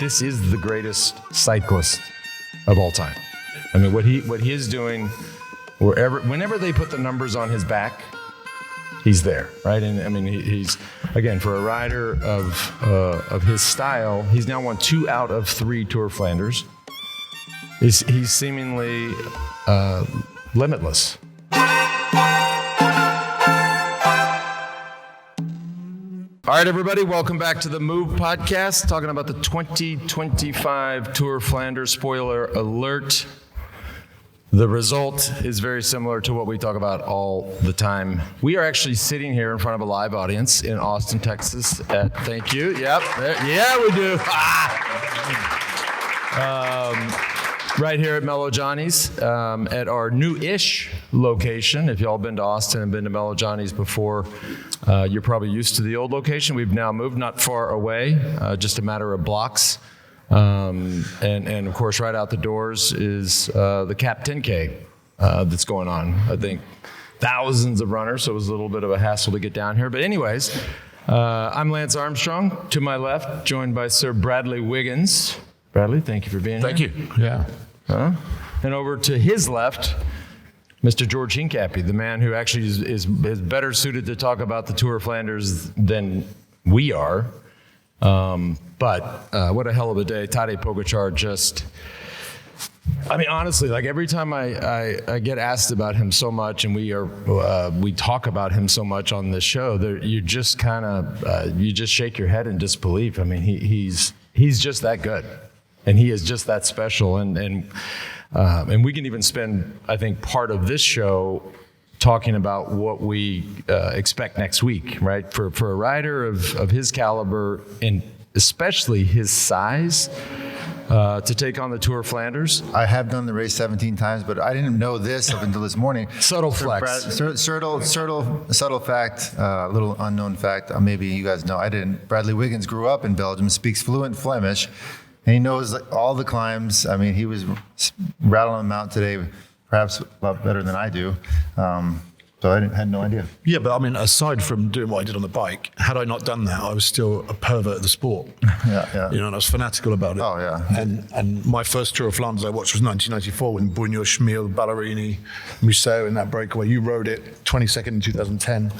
this is the greatest cyclist of all time. I mean, what he is doing, whenever they put the numbers on his back, he's there, right? And I mean, he's again, for a rider of his style, he's now won 2 out of 3 Tour of Flanders. He's seemingly limitless. All right, everybody, welcome back to the Move podcast, talking about the 2025 Tour of Flanders. Spoiler alert. The result is very similar to what we talk about all the time. We are actually sitting here in front of a live audience in Austin, Texas. Thank you. Yep. Yeah, we do. Right here at Mellow Johnny's at our new-ish location. If y'all been to Austin and been to Mellow Johnny's before, you're probably used to the old location. We've now moved not far away, just a matter of blocks. And of course, right out the doors is the Cap 10K that's going on. I think thousands of runners, so it was a little bit of a hassle to get down here. But anyways, I'm Lance Armstrong. To my left, joined by Sir Bradley Wiggins. Bradley, thank you for being here. Thank you. Yeah. And over to his left, Mr. George Hincapie, the man who actually is better suited to talk about the Tour of Flanders than we are. But what a hell of a day. Tadej Pogačar just, I mean, honestly, like every time I get asked about him so much and we talk about him so much on this show, you just kind of, you just shake your head in disbelief. I mean, he's just that good. And he is just that special, and we can even spend, I think, part of this show talking about what we expect next week, right? For a rider of his caliber, and especially his size, to take on the Tour of Flanders. I have done the race 17 times, but I didn't know this up until this morning. Subtle flex. Subtle fact, little unknown fact. Maybe you guys know. I didn't. Bradley Wiggins grew up in Belgium, speaks fluent Flemish. And he knows all the climbs. I mean, he was rattling them out today, perhaps a lot better than I do. So I had no idea. Yeah, but I mean, aside from doing what I did on the bike, had I not done that, I was still a pervert of the sport. Yeah. You know, and I was fanatical about it. Oh, yeah. And my first Tour of Flanders I watched was 1994 when Buño, Schmiel, Ballerini, Museau in that breakaway. You rode it 22nd in 2010.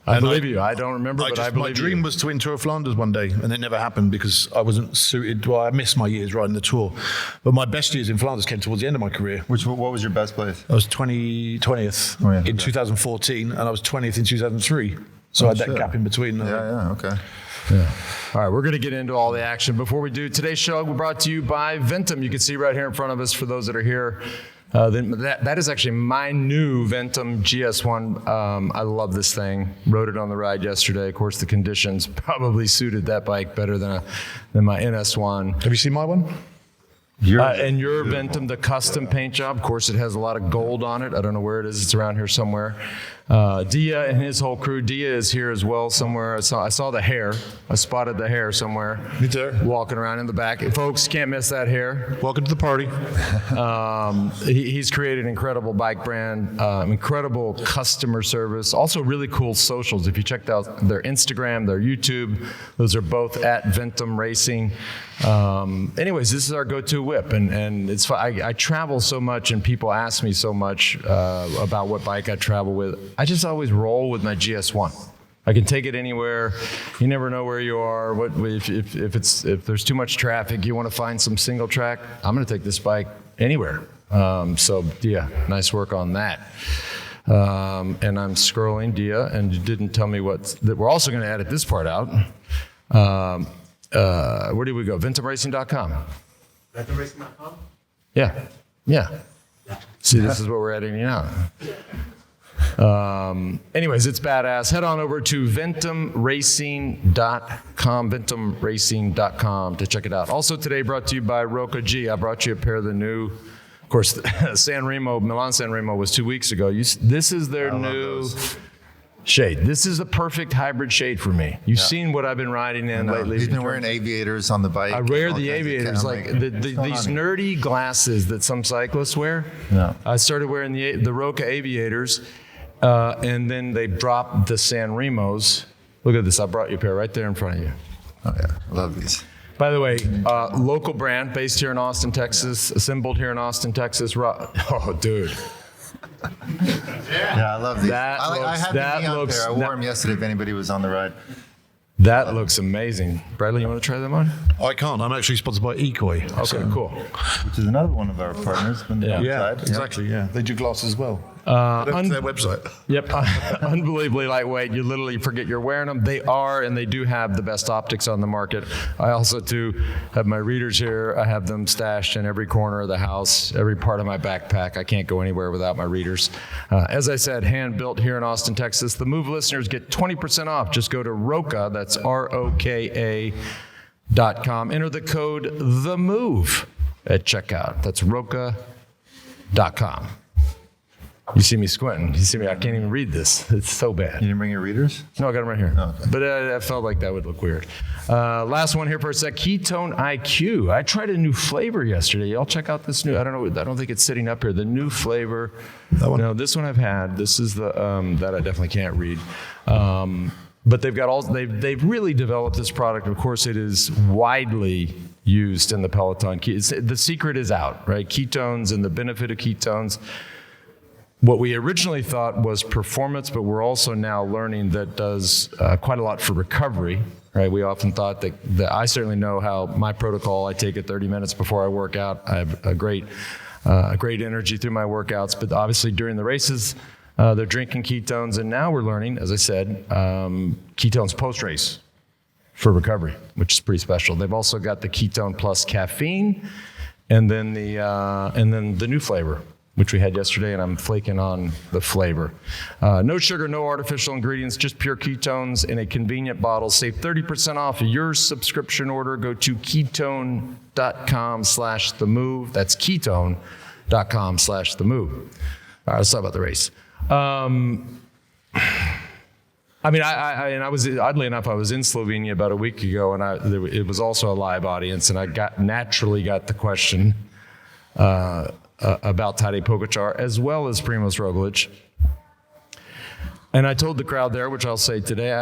I believe you. I don't remember, but I believe you. My dream was to win Tour of Flanders one day, and it never happened because I wasn't suited. Well, I missed my years riding the Tour. But my best years in Flanders came towards the end of my career. What was your best place? I was 20th in 2014, and I was 20th in 2003. So I had that gap in between. Okay. Yeah. All right, we're going to get into all the action. Before we do, today's show we're brought to you by Ventum. You can see right here in front of us for those that are here. That is actually my new Ventum GS1. I love this thing. Rode it on the ride yesterday. Of course, the conditions probably suited that bike better than my NS1. Have you seen my one? And your Ventum, the custom paint job, of course, it has a lot of gold on it. I don't know where it is. It's around here somewhere. Dia and his whole crew. Dia is here as well somewhere. I saw the hair. I spotted the hair somewhere. Me too. Walking around in the back. Folks, can't miss that hair. Welcome to the party. He's created an incredible bike brand, incredible customer service, also really cool socials. If you checked out their Instagram, their YouTube, those are both at Ventum Racing. Anyways, this is our go-to whip, and it's fun. I travel so much, and people ask me so much about what bike I travel with. I just always roll with my GS1. I can take it anywhere. You never know where you are. If there's too much traffic, you want to find some single track, I'm going to take this bike anywhere. So Dia, nice work on that. And I'm scrolling, Dia, and you didn't tell me that we're also going to edit this part out. Where did we go? VentumRacing.com. VentumRacing.com? Yeah. See, this is what we're editing out. Anyways, it's badass. Head on over to VentumRacing.com to check it out. Also today brought to you by Roca G. I brought you a pair of the new, of course, Milan San Remo was 2 weeks ago. This is their new shade. This is the perfect hybrid shade for me. You've seen what I've been riding in lately. He's been wearing aviators on the bike. I wear the aviators, these nerdy glasses that some cyclists wear. Yeah. I started wearing the Roca aviators, and then they dropped the San Remos. Look at this. I brought you a pair right there in front of you. Oh, yeah. I love these. By the way, local brand based here in Austin, Texas, assembled here in Austin, Texas. Oh, dude. Yeah, I love these. I had the neon pair. I wore them yesterday if anybody was on the ride. That looks amazing. Bradley, you want to try them on? I can't. I'm actually sponsored by Ecoy. Okay, cool. Which is another one of our partners. Yeah, exactly. Yeah, they do glasses as well. Their website. Yep, unbelievably lightweight. You literally forget you're wearing them. They are, and they do have the best optics on the market. I also, too, have my readers here. I have them stashed in every corner of the house, every part of my backpack. I can't go anywhere without my readers. As I said, hand-built here in Austin, Texas. The Move listeners get 20% off. Just go to Roka, that's ROKA.com. Enter the code THEMOVE at checkout. That's Roka.com. You see me squinting. You see me, I can't even read this. It's so bad. You didn't bring your readers? No, I got them right here. Oh, okay. But I felt like that would look weird. Last one here for a sec. Ketone IQ. I tried a new flavor yesterday. Y'all check out this new, I don't think it's sitting up here. The new flavor. That one? No, this one I've had. This is the, that I definitely can't read. But they've really developed this product. Of course, it is widely used in the Peloton. The secret is out, right? Ketones and the benefit of ketones. What we originally thought was performance, but we're also now learning that does quite a lot for recovery, right? We often thought that I certainly know how my protocol, I take it 30 minutes before I work out. I have a great energy through my workouts, but obviously during the races, they're drinking ketones, and now we're learning, as I said, ketones post-race for recovery, which is pretty special. They've also got the ketone plus caffeine, and then the new flavor, which we had yesterday, and I'm flaking on the flavor. No sugar, no artificial ingredients, just pure ketones in a convenient bottle. Save 30% off your subscription order. Go to ketone.com/themove. That's ketone.com/themove. All right, let's talk about the race. I was oddly enough, I was in Slovenia about a week ago, and it was also a live audience, and I naturally got the question about Tadej Pogačar as well as Primož Roglič. And I told the crowd there, which I'll say today,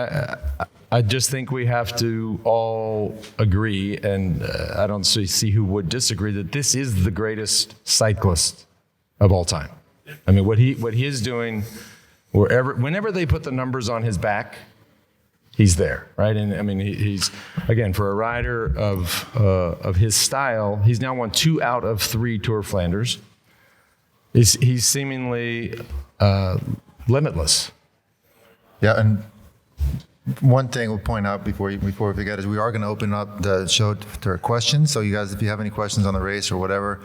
I just think we have to all agree, and I don't see who would disagree, that this is the greatest cyclist of all time. I mean, what he is doing, whenever they put the numbers on his back, he's there, right? And I mean, he's, again, for a rider of his style, he's now won 2 out of 3 Tour of Flanders. He's seemingly limitless. Yeah, and one thing we'll point out before we forget is we are going to open up the show to questions. So you guys, if you have any questions on the race or whatever,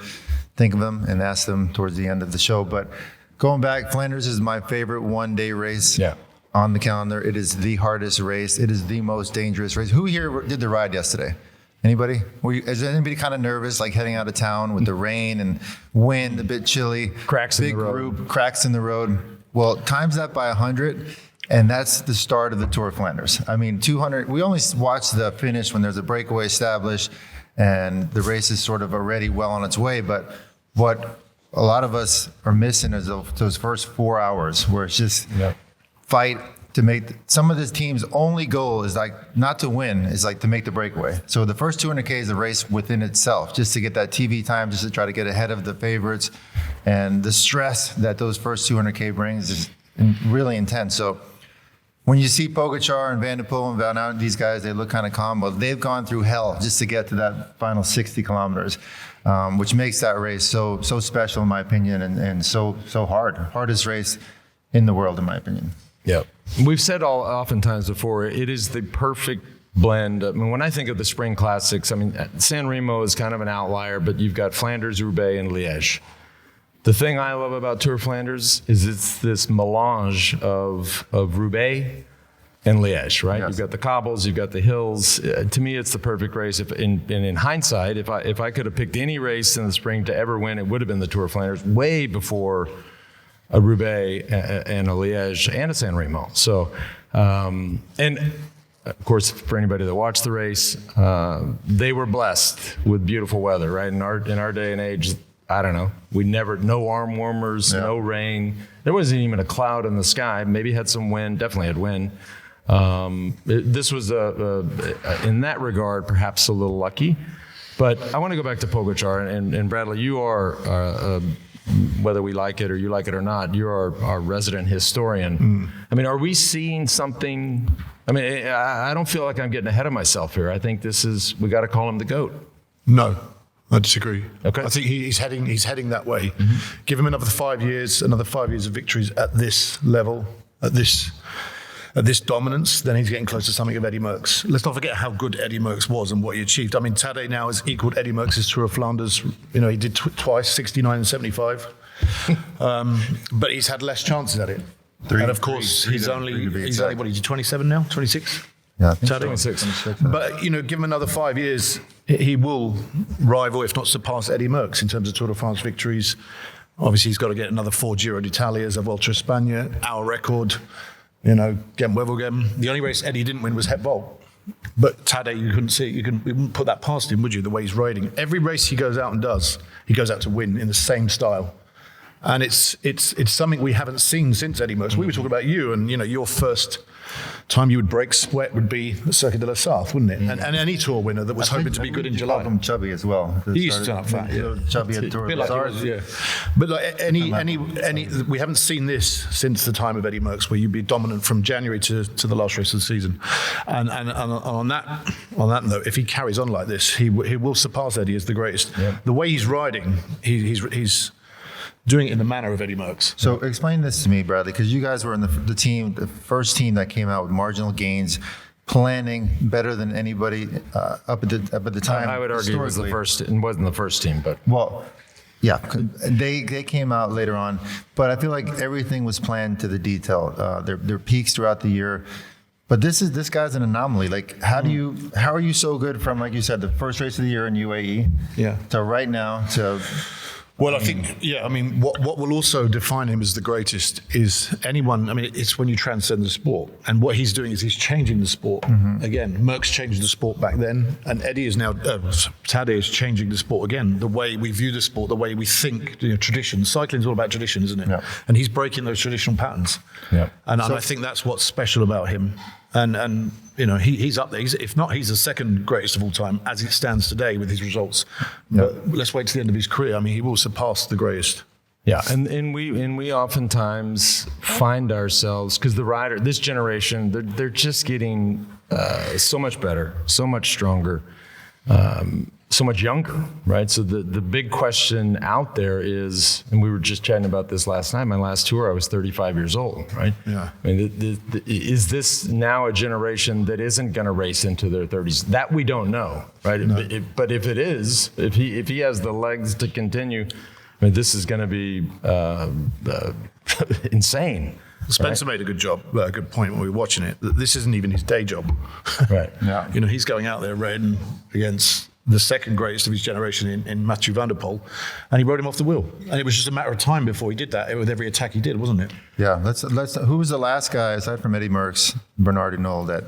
think of them and ask them towards the end of the show. But going back, Flanders is my favorite one-day race. Yeah. On the calendar. It is the hardest race. It is the most dangerous race. Who here did the ride yesterday? Anybody? Is anybody kind of nervous, like heading out of town with the rain and wind, a bit chilly? Cracks in the road. Big group, cracks in the road. Well, times that by 100, and that's the start of the Tour of Flanders. I mean, 200, we only watch the finish when there's a breakaway established and the race is sort of already well on its way. But what a lot of us are missing is those first 4 hours where it's just fight to make some of this team's only goal is like not to win, is like to make the breakaway. So the first 200K is a race within itself, just to get that TV time, just to try to get ahead of the favorites. And the stress that those first 200K brings is really intense. So when you see Pogačar and Vanderpool and Van Aert, these guys, they look kind of calm, but they've gone through hell just to get to that final 60 kilometers, which makes that race so special in my opinion, and so hard. Hardest race in the world in my opinion. Yeah. We've said oftentimes before, it is the perfect blend. I mean, when I think of the spring classics, I mean, San Remo is kind of an outlier, but you've got Flanders, Roubaix, and Liège. The thing I love about Tour of Flanders is it's this melange of Roubaix and Liège, right? Yes. You've got the cobbles, you've got the hills. To me, it's the perfect race. In hindsight, if I could have picked any race in the spring to ever win, it would have been the Tour of Flanders, way before a Roubaix and a Liège and a San Remo. So, and of course, for anybody that watched the race, they were blessed with beautiful weather, right? In our day and age, I don't know, no arm warmers, no rain. There wasn't even a cloud in the sky. Maybe had some wind, definitely had wind. This was, in that regard, perhaps a little lucky. But I want to go back to Pogacar, and Bradley, you are, whether we like it or you like it or not, you're our resident historian. I mean, are we seeing something? I mean, I don't feel like I'm getting ahead of myself here. I think we got to call him the GOAT. No, I disagree. Okay. I think he's heading that way. Give him another 5 years of victories at this level, at this dominance, then he's getting close to something of Eddie Merckx. Let's not forget how good Eddie Merckx was and what he achieved. I mean, Tadej now has equaled Eddie Merckx's Tour of Flanders. You know, he did twice, 69 and 75. But he's had less chances at it. And of course, he's only, what, is he 27 now? 26? Yeah, I think Tadej? 26. But, you know, give him another 5 years, he will rival, if not surpass, Eddie Merckx in terms of Tour de France victories. Obviously, he's got to get another 4 Giro d'Italias, a Volta España, our record. You know, Gent-Wevelgem. The only race Eddie didn't win was Het Vol. But Tadej, you couldn't see, you wouldn't put that past him, would you, the way he's riding? Every race he goes out and does, he goes out to win in the same style. And it's something we haven't seen since Eddie Merckx. We were talking about you, and, you know, your first time you would break sweat would be the Circuit de la Sarthe, wouldn't it? And any tour winner that was hoping to be good in July. Called him chubby as well. He used to turn up fat, yeah. Chubby at Tour of Flanders. Yeah. But like we haven't seen this since the time of Eddie Merckx, where you'd be dominant from January to the last race of the season. And on that note, if he carries on like this, he will surpass Eddie as the greatest. Yeah. The way he's riding, he's doing it in the manner of Eddie Merckx. So explain this to me, Bradley, because you guys were in the first team that came out with marginal gains, planning better than anybody up at the time. I would argue it was the first. It wasn't the first team, but well, yeah, they came out later on, but I feel like everything was planned to the detail. Their peaks throughout the year. But this guy's an anomaly. Like, how are you so good from, like you said, the first race of the year in UAE to right now to. Well, I think, what will also define him as the greatest is anyone, it's when you transcend the sport. And what he's doing is he's changing the sport. Again, Merckx changed the sport back then, and Eddie is now, Tadej is changing the sport again. The way we view the sport, the way we think, tradition. Cycling's all about tradition, isn't it? Yeah. And he's breaking those traditional patterns. Yeah. And I think that's what's special about him. And he's up there. If not, he's the second greatest of all time as it stands today with his results. But let's wait to the end of his career. He will surpass the greatest. Yeah, and we oftentimes find ourselves, because the rider, this generation, they're just getting so much better, so much stronger, so much younger, right? So the big question out there is, and we were just chatting about this last night, my last tour, I was 35 years old, right? Yeah. Is this now a generation that isn't going to race into their 30s? That we don't know, right? No. But if it is, if he has the legs to continue, this is going to be insane. Spencer made a good point when we were watching it, that this isn't even his day job. Right. Yeah. He's going out there riding against the second greatest of his generation in Mathieu Vanderpool, and he rode him off the wheel. And it was just a matter of time before he did that with every attack he did, wasn't it? Yeah. Who was the last guy, aside from Eddie Merckx, Bernard Hinault, that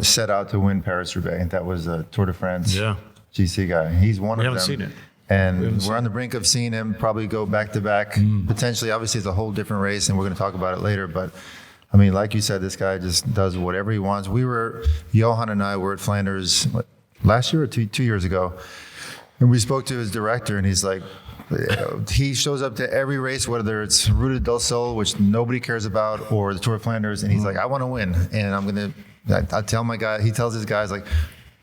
set out to win Paris-Roubaix? That was a Tour de France GC guy. He's one of them. We haven't seen it. And we're on the brink of seeing him probably go back-to-back. Potentially, obviously, it's a whole different race, and we're going to talk about it later. But, like you said, this guy just does whatever he wants. Johan and I were at Flanders, last year or 2 years ago, and we spoke to his director, and he's like, he shows up to every race, whether it's Ruta del Sol, which nobody cares about, or the Tour of Flanders, and he's like, I want to win. And I tell my guy, he tells his guys, like,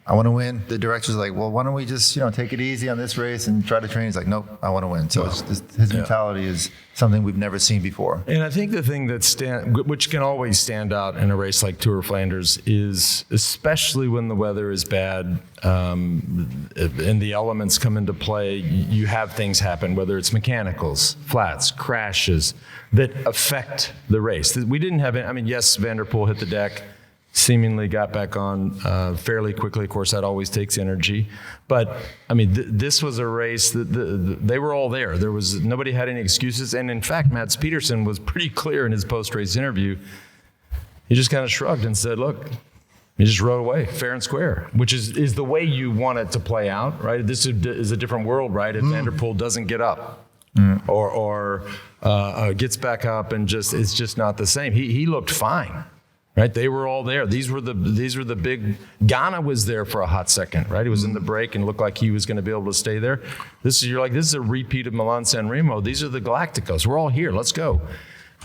I want to win. The director's like, well, why don't we just, take it easy on this race and try to train? He's like, nope, I want to win. So his mentality is something we've never seen before. And I think the thing which can always stand out in a race like Tour of Flanders is, especially when the weather is bad and the elements come into play, you have things happen, whether it's mechanicals, flats, crashes, that affect the race. We didn't have it. Yes, Vanderpool hit the deck, seemingly got back on fairly quickly. Of course, that always takes energy. But, this was a race that they were all there. Nobody had any excuses. And in fact, Mads Pedersen was pretty clear in his post-race interview. He just kind of shrugged and said, look, he just rode away, fair and square, which is the way you want it to play out, right? This is a different world, right? If Vanderpool doesn't get up or gets back up and it's just not the same. He looked fine. right? They were all there. These were the big. Ganna was there for a hot second, right? He was in the break and looked like he was going to be able to stay there. This is a repeat of Milan-San Remo. These are the Galácticos. We're all here. Let's go.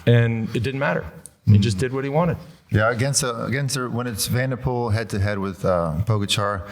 And it didn't matter. He just did what he wanted. Yeah, against when it's Vanderpool head to head with Pogačar,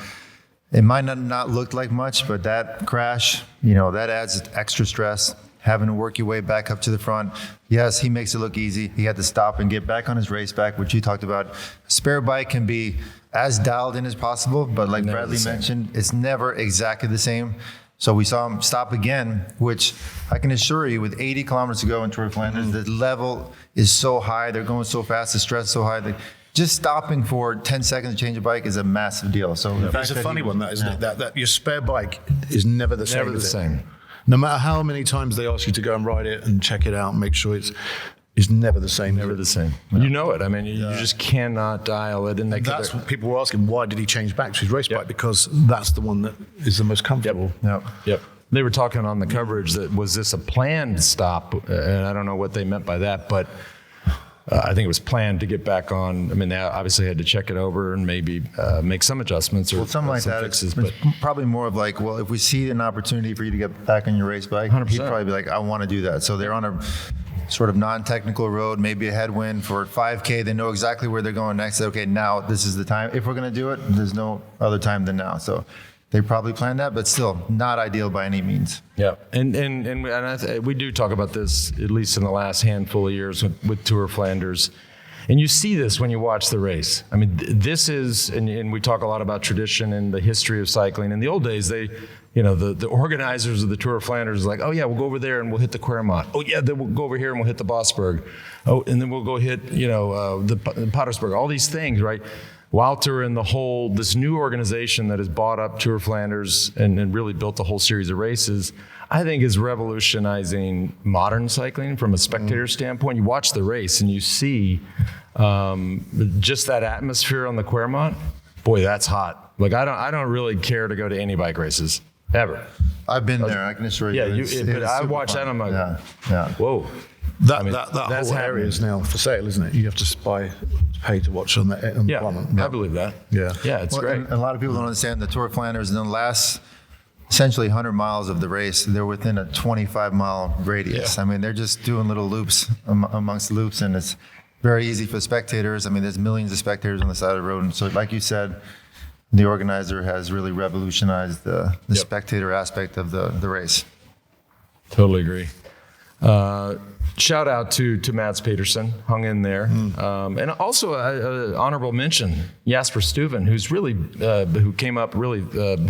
it might not look like much, but that crash, that adds extra stress. Having to work your way back up to the front. Yes, he makes it look easy. He had to stop and get back on his race back, which you talked about. Spare bike can be as dialed in as possible, but like Never Bradley mentioned, it's never exactly the same. So we saw him stop again, which I can assure you, with 80 kilometers to go in Tour of Flanders, the level is so high. They're going so fast, the stress is so high. Just stopping for 10 seconds to change a bike is a massive deal. So It's a funny one, that, isn't it? That your spare bike is never the same. Never the same. No matter how many times they ask you to go and ride it and check it out and make sure it's never the same. Never the same. Yeah. You know it. I mean, you just cannot dial it. And that's what people were asking. Why did he change back to his race bike? Because that's the one that is the most comfortable. Yep. They were talking on the coverage that was this a planned stop, and I don't know what they meant by that, but I think it was planned to get back on. I mean, they obviously had to check it over and maybe make some adjustments or something like some that. fixes. It's probably more of like, well, if we see an opportunity for you to get back on your race bike, 100%. he'd probably be like, I want to do that. So they're on a sort of non-technical road, maybe a headwind for 5K. They know exactly where they're going next. Okay, now this is the time. If we're going to do it, there's no other time than now. So they probably planned that, but still not ideal by any means. Yeah, and we do talk about this at least in the last handful of years with Tour of Flanders, and you see this when you watch the race. I mean, this is, and we talk a lot about tradition and the history of cycling. In the old days, the organizers of the Tour of Flanders is like, oh yeah, we'll go over there and we'll hit the Quermont. Oh yeah, then we'll go over here and we'll hit the Bosberg. Oh, and then we'll go hit the Paris-Roubaix. All these things, right? Wouter and this new organization that has bought up Tour of Flanders and really built a whole series of races, I think is revolutionizing modern cycling from a spectator standpoint. You watch the race and you see just that atmosphere on the Quermont. Boy, that's hot. Like I don't really care to go to any bike races ever. I've been there. I can assure you. Yeah, but I watch that and I'm like, yeah. Whoa. That whole area is now for sale, isn't it? You have to pay to watch on the Quermont. I believe that. Yeah, it's great. And a lot of people don't understand the Tour of Flanders. In the last, essentially 100 miles of the race, they're within a 25-mile radius. Yeah. I mean, they're just doing little loops amongst loops, and it's very easy for spectators. I mean, there's millions of spectators on the side of the road, and so, like you said, the organizer has really revolutionized the spectator aspect of the race. Totally agree. Shout out to Mads Pedersen, hung in there. And also an honorable mention, Jasper Stuyven, who's really, who came up really,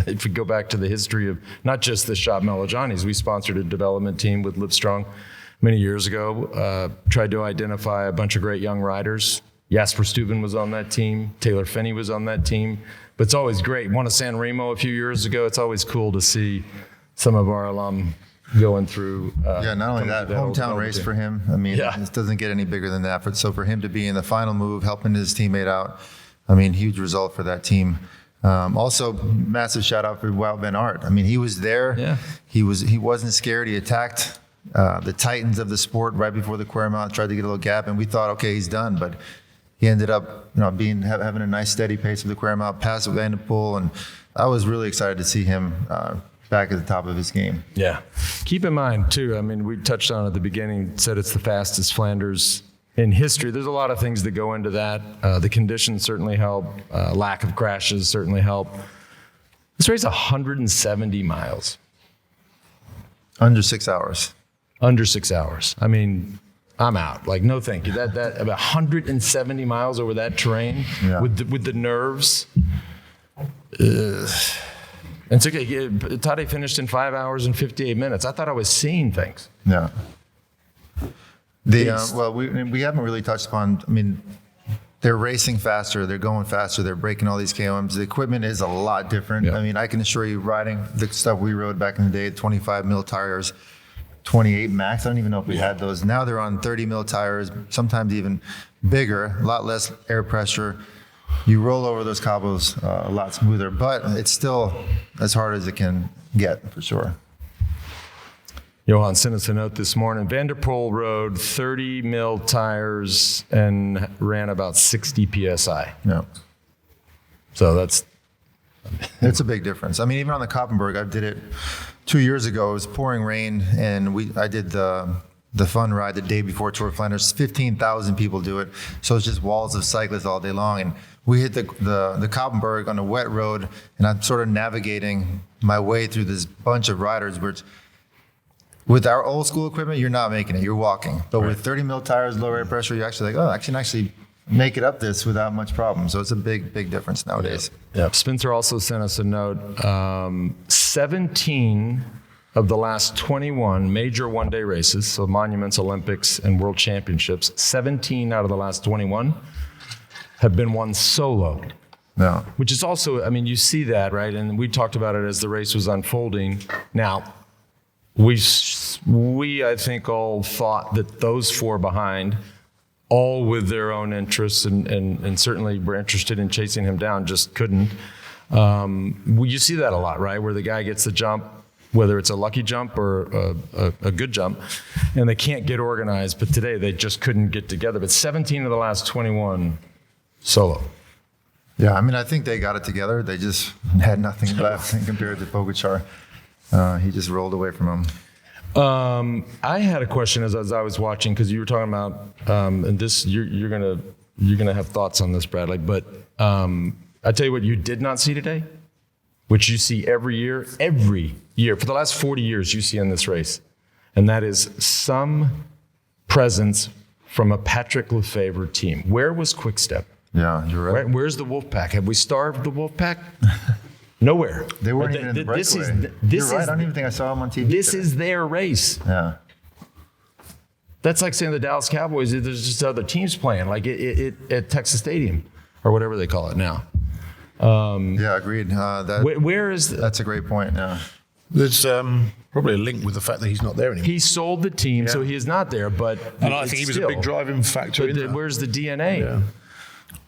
if we go back to the history of not just the shop Mellow Johnny's, we sponsored a development team with Livestrong many years ago, tried to identify a bunch of great young riders. Jasper Stuyven was on that team. Taylor Phinney was on that team. But it's always great. Won a San Remo a few years ago. It's always cool to see some of our alum going through. Not only that, hometown race for him. I mean, it doesn't get any bigger than that. So for him to be in the final move, helping his teammate out, I mean, huge result for that team. Also, massive shout out for Wout van Aert. I mean, he was there. Yeah. He wasn't scared. He attacked the titans of the sport right before the Quermont, tried to get a little gap, and we thought, okay, he's done, but he ended up, having a nice steady pace of the Quermont, past Vanderpool, and I was really excited to see him back at the top of his game. Yeah. Keep in mind, too, I mean, we touched on at the beginning, said it's the fastest Flanders in history. There's a lot of things that go into that. The conditions certainly help. Lack of crashes certainly help. This race is 170 miles. Under 6 hours. Under 6 hours. I mean, I'm out. Like, no thank you. That about 170 miles over that terrain with the nerves. And so Tadej finished in 5 hours and 58 minutes. I thought I was seeing things. Yeah. We haven't really touched upon, I mean, they're racing faster, they're going faster, they're breaking all these KOMs. The equipment is a lot different. Yeah. I mean, I can assure you, riding the stuff we rode back in the day, 25 mil tires, 28 max. I don't even know if we had those. Now they're on 30 mil tires, sometimes even bigger, a lot less air pressure. You roll over those cobbles a lot smoother, but it's still as hard as it can get, for sure. Johan sent us a note this morning. Vanderpool rode 30 mil tires and ran about 60 PSI. Yeah. So that's... It's a big difference. I mean, even on the Koppenberg, I did it 2 years ago. It was pouring rain, and I did the fun ride the day before Tour of Flanders. 15,000 people do it. So it's just walls of cyclists all day long. And we hit the Koppenberg on a wet road, and I'm sort of navigating my way through this bunch of riders, which with our old school equipment, you're not making it. You're walking. But with 30 mil tires, low air pressure, you're actually like, oh, I can actually make it up this without much problem. So it's a big difference nowadays. Yeah. Spencer also sent us a note. 17 of the last 21 major one-day races, so monuments, Olympics, and World Championships, 17 out of the last 21 have been won solo. Yeah. Which is also, I mean, you see that, right? And we talked about it as the race was unfolding. Now, we I think, all thought that those four behind, all with their own interests and certainly were interested in chasing him down, just couldn't. You see that a lot, right? Where the guy gets the jump, whether it's a lucky jump or a good jump, and they can't get organized. But today they just couldn't get together. But 17 of the last 21 solo. Yeah, I mean, I think they got it together. They just had nothing left compared to Pogačar. He just rolled away from him. I had a question as I was watching, because you were talking about, and this you're gonna have thoughts on this, Bradley. But I tell you what, you did not see today, which you see every year for the last 40 years you see in this race, and that is some presence from a Patrick Lefevre team. Where was Quickstep? Yeah, you're right. Where's the Wolfpack? Have we starved the Wolfpack? Nowhere. They weren't even in the breakaway. You're right. I don't even think I saw them on TV. This is their race. Yeah. That's like saying the Dallas Cowboys, there's just other teams playing, like it at Texas Stadium or whatever they call it now. Yeah, agreed. Where is that's a great point. Yeah. There's probably a link with the fact that he's not there anymore. He sold the team, so he is not there. But and I think he was a big driving factor in that. Where's the DNA? Yeah.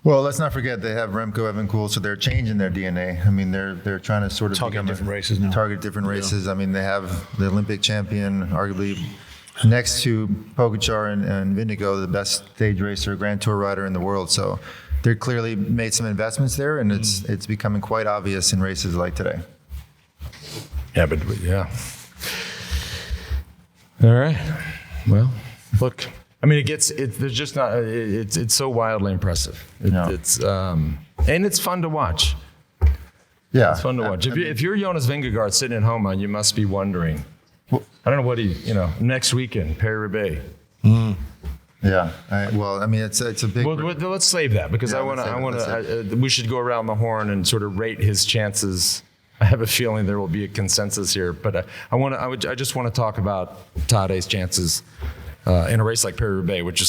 Well, let's not forget they have Remco Evenepoel, so they're changing their DNA. I mean, they're trying to sort of target different races now. Target different races. I mean, they have the Olympic champion, arguably next to Pogačar and Vingegaard, the best stage racer, Grand Tour rider in the world. So they're clearly made some investments there, and it's becoming quite obvious in races like today. Yeah, but yeah. All right. Well, look. I mean, there's just not. It's so wildly impressive. It's and it's fun to watch. Yeah, it's fun to watch. If you're Jonas Vingegaard sitting at home, you must be wondering. I don't know what next weekend, Paris-Roubaix. Yeah. Well, I mean, it's a big. Well, let's save that because we should go around the horn and sort of rate his chances. I have a feeling there will be a consensus here, but I just want to talk about Tadej's chances. In a race like Paris-Roubaix, which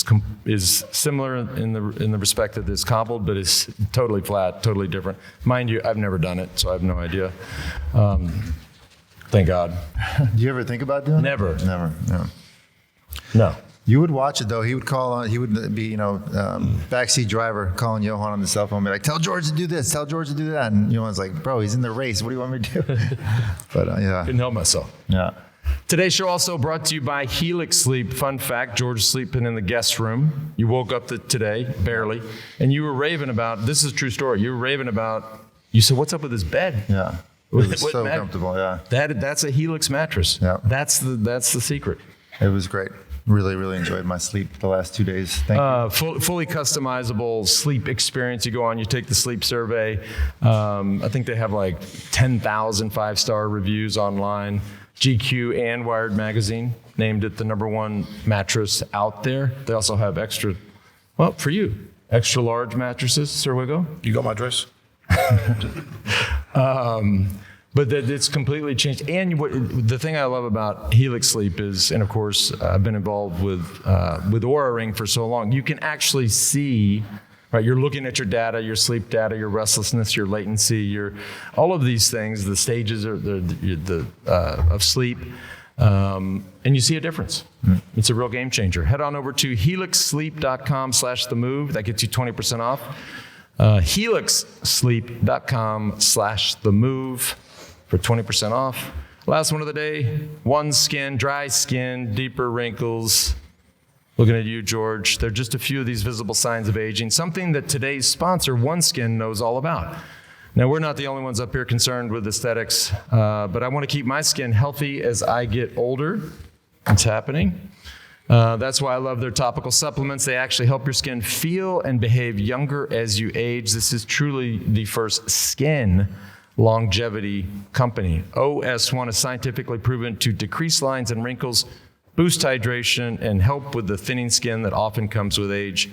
is similar in the respect that it's cobbled, but it's totally flat, totally different. Mind you, I've never done it, so I have no idea. Thank God. Do you ever think about doing it? Never. No. You would watch it though. He would call on. He would be, backseat driver calling Johan on the cell phone, and be like, "Tell George to do this. Tell George to do that." And Johan's like, "Bro, he's in the race. What do you want me to do?" But yeah, couldn't help myself. Yeah. Today's show also brought to you by Helix Sleep. Fun fact, George is sleeping in the guest room. You woke up today, barely, and you were raving about, this is a true story, you said, what's up with his bed? Yeah. It was so comfortable, yeah. That's a Helix mattress. Yeah. That's the secret. It was great. Really, really enjoyed my sleep the last 2 days. Thank you. Fully customizable sleep experience. You go on, you take the sleep survey. I think they have like 10,000 five-star reviews online. GQ and Wired Magazine named it the #1 mattress out there. They also have extra large mattresses, Sir Wiggo. You got my address? But it's completely changed. And the thing I love about Helix Sleep is, and of course, I've been involved with Oura Ring for so long, you can actually see, right? You're looking at your data, your sleep data, your restlessness, your latency, all of these things, the stages of sleep, and you see a difference. It's a real game changer. Head on over to helixsleep.com/TheMove. That gets you 20% off. Helixsleep.com/TheMove for 20% off. Last one of the day, One Skin, dry skin, deeper wrinkles. Looking at you, George. They're just a few of these visible signs of aging, something that today's sponsor, One Skin, knows all about. Now, we're not the only ones up here concerned with aesthetics, but I want to keep my skin healthy as I get older. It's happening. That's why I love their topical supplements. They actually help your skin feel and behave younger as you age. This is truly the first skin longevity company. OS1 is scientifically proven to decrease lines and wrinkles, boost hydration, and help with the thinning skin that often comes with age.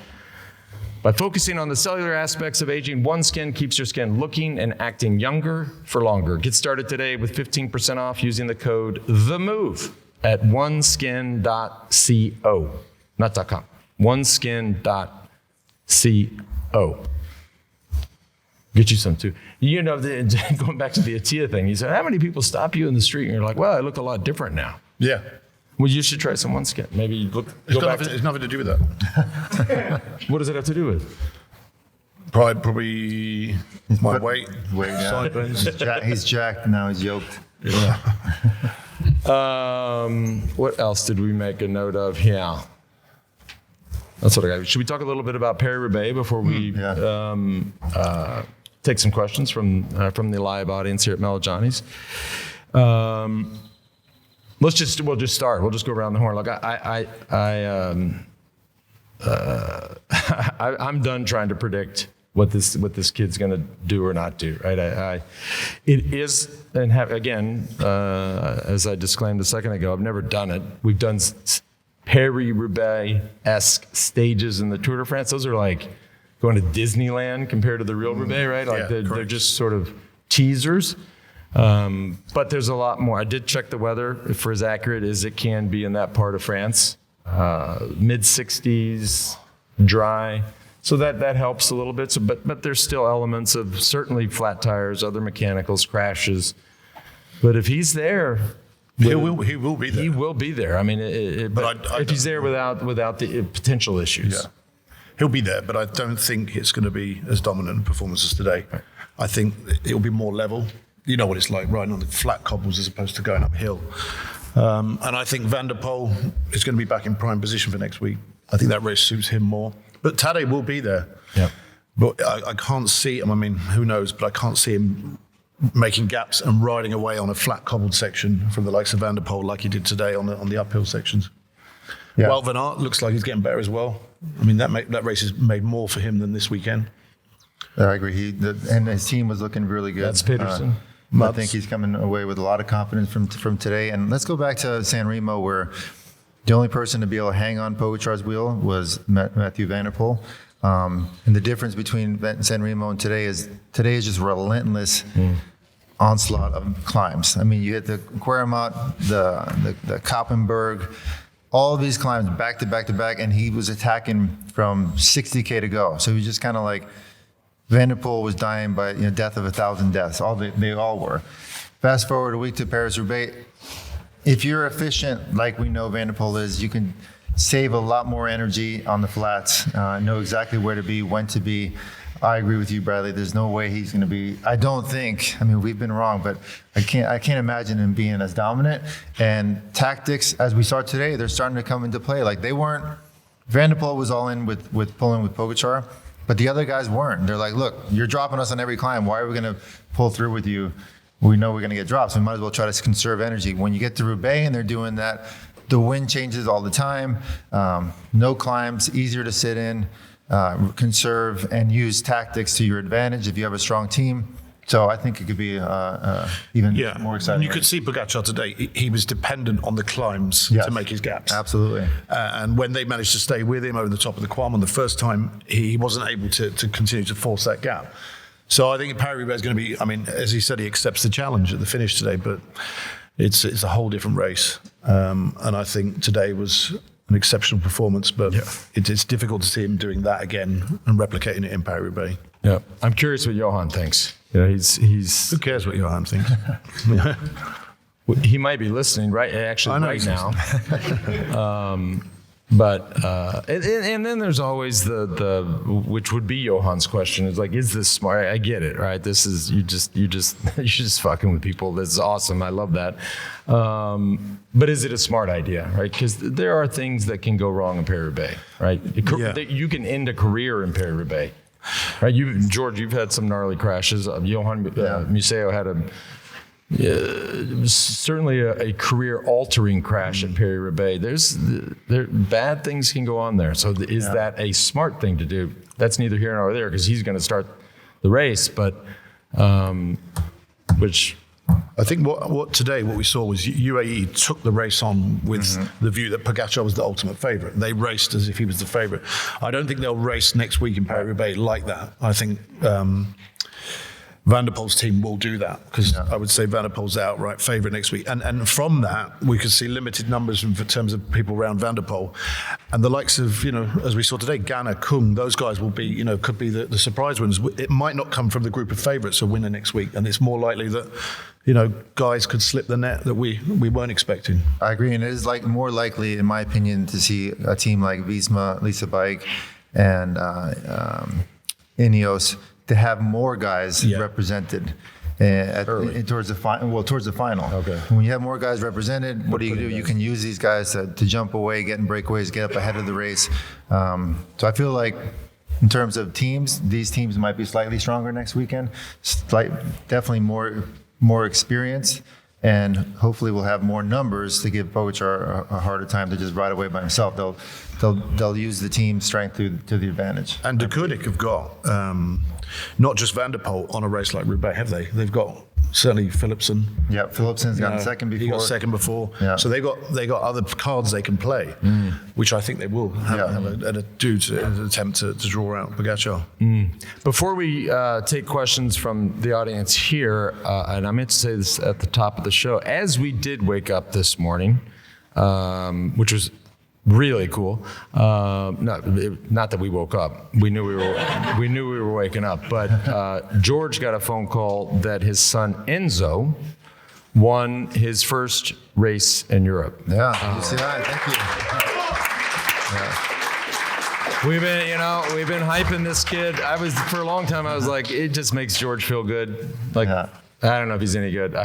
By focusing on the cellular aspects of aging, One Skin keeps your skin looking and acting younger for longer. Get started today with 15% off using the code THEMOVE at oneskin.co, not .com, oneskin.co. Get you some too. You know, going back to the Atia thing, you said, how many people stop you in the street and you're like, well, I look a lot different now. Yeah. Well, you should try some One Skin. Maybe go back It's nothing to do with that. What does it have to do with? Probably my weight, yeah. sideburns. He's jacked, now he's yoked. Yeah. What else did we make a note of here? That's what I got. Should we talk a little bit about Paris-Roubaix before we take some questions from the live audience here at Mellow Johnny's? We'll just start. We'll just go around the horn. Look, I'm done trying to predict what this kid's going to do or not do. Right? It is, and again, as I disclaimed a second ago, I've never done it. We've done Paris-Roubaix-esque stages in the Tour de France. Those are like going to Disneyland compared to the real Roubaix, right? Like they're just sort of teasers. But there's a lot more. I did check the weather for as accurate as it can be in that part of France. Mid 60s, dry. So that helps a little bit. So, but there's still elements of certainly flat tires, other mechanicals, crashes. But if he's there, he will be there. He will be there. I mean, if he's there without the potential issues. Yeah. He'll be there, but I don't think it's going to be as dominant a performance as today. Right. I think it'll be more level. You know what it's like riding on the flat cobbles as opposed to going uphill. And I think Vanderpool is going to be back in prime position for next week. I think that race suits him more. But Tadej will be there. Yeah. But I can't see him. I mean, who knows? But I can't see him making gaps and riding away on a flat cobbled section from the likes of Vanderpool like he did today on the uphill sections. Yeah. Wout van Aert looks like he's getting better as well. I mean, that race has made more for him than this weekend. I agree. And his team was looking really good. That's Pedersen. I think he's coming away with a lot of confidence from today. And let's go back to San Remo, where the only person to be able to hang on Pogačar's wheel was Mathieu Vanderpool. And the difference between San Remo and today is just relentless onslaught of climbs. I mean, you hit the Queremont, the Koppenberg, all of these climbs back to back to back, and he was attacking from 60K to go. So he was just kind of like, Vanderpool was dying by death of 1,000 deaths. They all were. Fast forward a week to Paris-Roubaix. If you're efficient, like we know Vanderpool is, you can save a lot more energy on the flats, know exactly where to be, when to be. I agree with you, Bradley. There's no way he's going to be. I don't think. I mean, we've been wrong, but I can't imagine him being as dominant. And tactics, as we saw today, they're starting to come into play. Like they weren't. Vanderpool was all in with pulling with Pogačar. But the other guys weren't. They're like, look, you're dropping us on every climb. Why are we going to pull through with you? We know we're going to get dropped, so we might as well try to conserve energy. When you get to Roubaix and they're doing that, the wind changes all the time. No climbs, easier to sit in, conserve, and use tactics to your advantage if you have a strong team. So I think it could be even more exciting. And you could see Pogačar today. He was dependent on the climbs to make his gaps. Absolutely. And when they managed to stay with him over the top of the Quam the first time, he wasn't able to continue to force that gap. So I think Paris-Roubaix is going to be, I mean, as he said, he accepts the challenge at the finish today, but it's a whole different race. And I think today was an exceptional performance, but it's difficult to see him doing that again and replicating it in Paris-Roubaix. Yeah, I'm curious what Johan thinks. You know, he's. Who cares what Johan thinks? He might be listening right now. But and then there's always the which would be Johan's question is like, is this smart? I get it, right? This is you're just fucking with people. This is awesome. I love that. But is it a smart idea, right? Because there are things that can go wrong in Paris-Roubaix, right? You can end a career in Paris-Roubaix, right? George, you've had some gnarly crashes. Johan Museo had certainly a career-altering crash at Paris-Roubaix. Bad things can go on there. So is that a smart thing to do? That's neither here nor there because he's going to start the race. But which I think what we saw was UAE took the race on with the view that Pogacar was the ultimate favourite. They raced as if he was the favourite. I don't think they'll race next week in Paris-Roubaix like that. I think Vanderpool's team will do that because I would say Vanderpool's the outright favourite next week. And from that, we could see limited numbers in terms of people around Vanderpool. And the likes of, as we saw today, Ganna, Kung, those guys will be, could be the surprise winners. It might not come from the group of favourites a winner next week. And it's more likely that, guys could slip the net that we weren't expecting. I agree. And it is more likely, in my opinion, to see a team like Visma, Lisa Bike, and Ineos to have more guys represented towards the final. Towards the final. Okay. When you have more guys represented, what do? You can use these guys to jump away, get in breakaways, get up ahead of the race. So I feel like in terms of teams, these teams might be slightly stronger next weekend. Definitely more experience. And hopefully we'll have more numbers to give Pogacar a harder time to just ride away by himself. They'll use the team strength to the advantage. And De Koornik have got not just Vanderpool on a race like Roubaix, have they? They've got certainly Philipsen. Yeah, Philipsen's gotten second before. He got second before. Yeah. So they got other cards they can play, which I think they will have a attempt to draw out Pogacar. Before we take questions from the audience here, and I meant to say this at the top of the show, as we did wake up this morning, which was really cool. Not that we woke up. We knew we were waking up. But George got a phone call that his son Enzo won his first race in Europe. Yeah, you see that? Thank you. We've been hyping this kid. For a long time I was like, it just makes George feel good. I don't know if he's any good.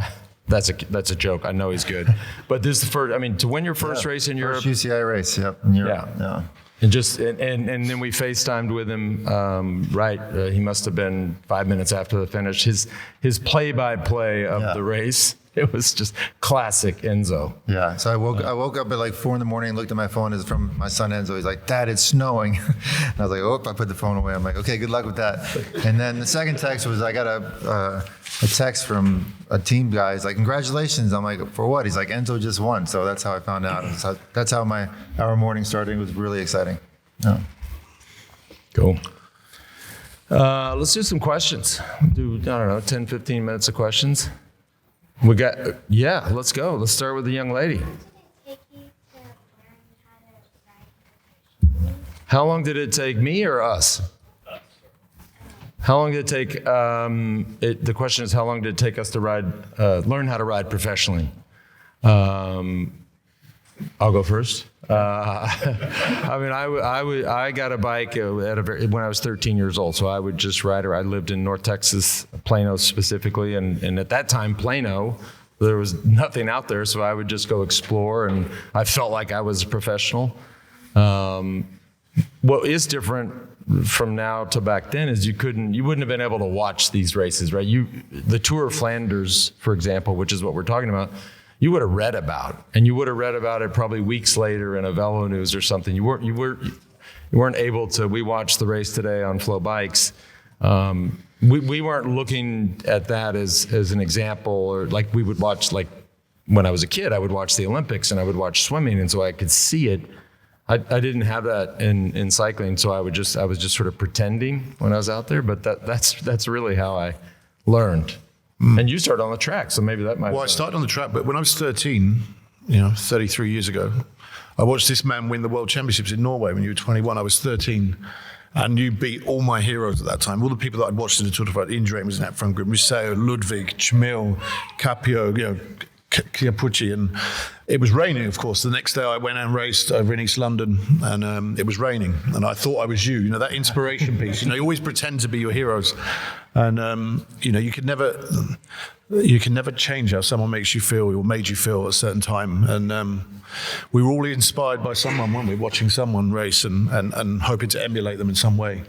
That's a joke. I know he's good, but this is the first. I mean, to win your first race in Europe, first UCI race, in Europe. Yeah. And then we FaceTimed with him. He must have been 5 minutes after the finish. His play-by-play of the race. It was just classic Enzo. Yeah. So I woke up at 4 a.m, looked at my phone. It's from my son Enzo. He's like, "Dad, it's snowing." And I was like, "Oh!" I put the phone away. I'm like, "Okay, good luck with that." And then the second text was I got a text from a team guy. He's like, "Congratulations." I'm like, "For what?" He's like, "Enzo just won." So that's how I found out. So that's how our morning started. It was really exciting. Yeah. Cool. Let's do some questions. Do 10, 15 minutes of questions. Let's go. Let's start with the young lady. How long did it take me or us? How long did it take, the question is, how long did it take us to learn how to ride professionally? I'll go first. I got a bike when I was 13 years old, so I would just ride. I lived in North Texas, Plano specifically, and at that time, Plano, there was nothing out there, so I would just go explore, and I felt like I was a professional. What is different from now to back then is you wouldn't have been able to watch these races, right? The Tour of Flanders, for example, which is what we're talking about, you would have read about, and you would have read about it probably weeks later in a Velo News or something. You weren't able to. We watched the race today on Flow Bikes. We weren't looking at that as an example, or like we would watch, like when I was a kid, I would watch the Olympics and I would watch swimming, and so I could see it. I didn't have that in cycling, so I was just sort of pretending when I was out there. But that's really how I learned. And you started on the track, so maybe that might. Well, I started on the track, but when I was 13, 33 years ago, I watched this man win the World Championships in Norway when you were 21. I was 13, and you beat all my heroes at that time. All the people that I'd watched in the Tour de France, Indurain was in that front group, Museo, Ludwig, Chmil, Capio, Chiappucci, and It was raining, of course. The next day I went and raced over in East London, and it was raining. And I thought I was you. You know, that inspiration piece. You know, you always pretend to be your heroes, and you know, you can never change how someone makes you feel or made you feel at a certain time. And we were all inspired by someone, weren't we? Watching someone race and hoping to emulate them in some way.